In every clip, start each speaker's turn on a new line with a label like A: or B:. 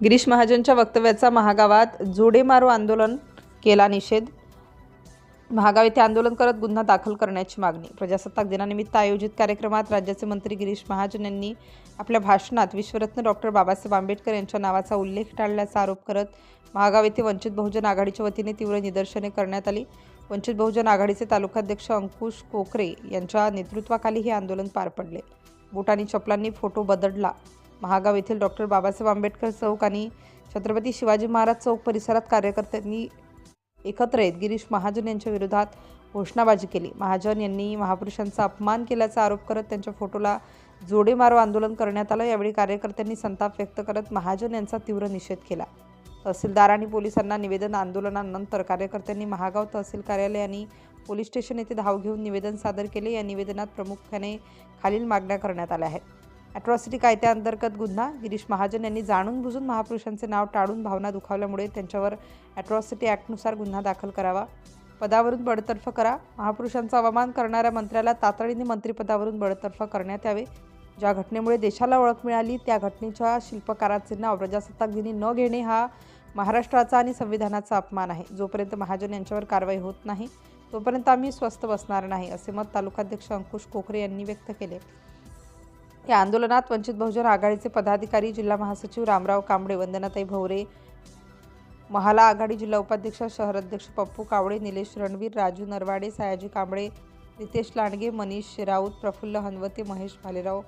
A: गिरीश महाजनच्या वक्तव्याचा महागावात जोडे मारो आंदोलन केला निषेध. महागाव येथे आंदोलन करत गुन्हा दाखल करण्याची मागणी. प्रजासत्ताक दिनानिमित्त आयोजित कार्यक्रमात राज्याचे मंत्री गिरीश महाजन यांनी आपल्या भाषणात विश्वरत्न डॉक्टर बाबासाहेब आंबेडकर यांच्या नावाचा उल्लेख टाळल्याचा आरोप करत महागाव येथे वंचित बहुजन आघाडीच्या वतीने तीव्र निदर्शने करण्यात आली. वंचित बहुजन आघाडीचे तालुकाध्यक्ष अंकुश कोकरे यांच्या नेतृत्वाखाली हे आंदोलन पार पडले. बूट आणि चपलांनी फोटो बदलला. महागाव येथील डॉक्टर बाबासाहेब आंबेडकर चौक आणि छत्रपती शिवाजी महाराज चौक परिसरात कार्यकर्त्यांनी एकत्र येत गिरीश महाजन यांच्या विरोधात घोषणाबाजी केली. महाजन यांनी महापुरुषांचा अपमान केल्याचा आरोप करत त्यांच्या फोटोला जोडे मारो आंदोलन करण्यात आलं. यावेळी कार्यकर्त्यांनी संताप व्यक्त करत महाजन यांचा तीव्र निषेध केला. तहसीलदार आणि पोलिसांना निवेदन. आंदोलनानंतर कार्यकर्त्यांनी महागाव तहसील कार्यालय आणि पोलीस स्टेशन येथे धाव घेऊन निवेदन सादर केले. या निवेदनात प्रामुख्याने खालील मागण्या करण्यात आल्या आहेत. ॲट्रॉसिटी कायद्याअंतर्गत गुन्हा. गिरीश महाजन यांनी जाणून बुजून महापुरुषांचे नाव टाळून भावना दुखावल्यामुळे त्यांच्यावर ॲट्रॉसिटी ॲक्टनुसार गुन्हा दाखल करावा. पदावरून बडतर्फ करा. महापुरुषांचा अवमान करणाऱ्या मंत्र्याला तातडीने मंत्रिपदावरून बडतर्फ करण्यात यावे. ज्या घटनेमुळे देशाला ओळख मिळाली त्या घटनेच्या शिल्पकाराचे नाव प्रजासत्ताक दिनी न घेणे हा महाराष्ट्राचा आणि संविधानाचा अपमान आहे. जोपर्यंत महाजन यांच्यावर कारवाई होत नाही तोपर्यंत आम्ही स्वस्थ बसणार नाही, असे मत तालुकाध्यक्ष अंकुश कोकरे यांनी व्यक्त केले. या आंदोलनात वंचित बहुजन आघाडीचे पदाधिकारी, जिल्हा महासचिव रामराव कांबळे, वंदनाताई भवरे, महाला आघाडी जिल्हा उपाध्यक्ष, शहर अध्यक्ष पप्पू कावळे, निलेश रणवीर, राजू नरवाडे, सयाजी कांबळे, रितेश लांडगे, मनीष राऊत, प्रफुल्ल हनवते, महेश भालेराव,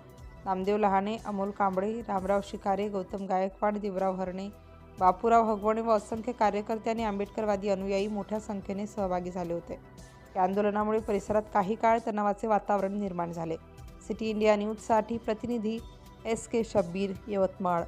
A: नामदेव लहाने, अमोल कांबळे, रामराव शिकारे, गौतम गायकवाड, देवराव हरणे, बापूराव हगवणे व असंख्य कार्यकर्ते आणि आंबेडकरवादी अनुयायी मोठ्या संख्येने सहभागी झाले होते. या आंदोलनामुळे परिसरात काही काळ तणावाचे वातावरण निर्माण झाले. सिटी इंडिया न्यूजसाठी प्रतिनिधी SK शब्बीर, यवतमाळ.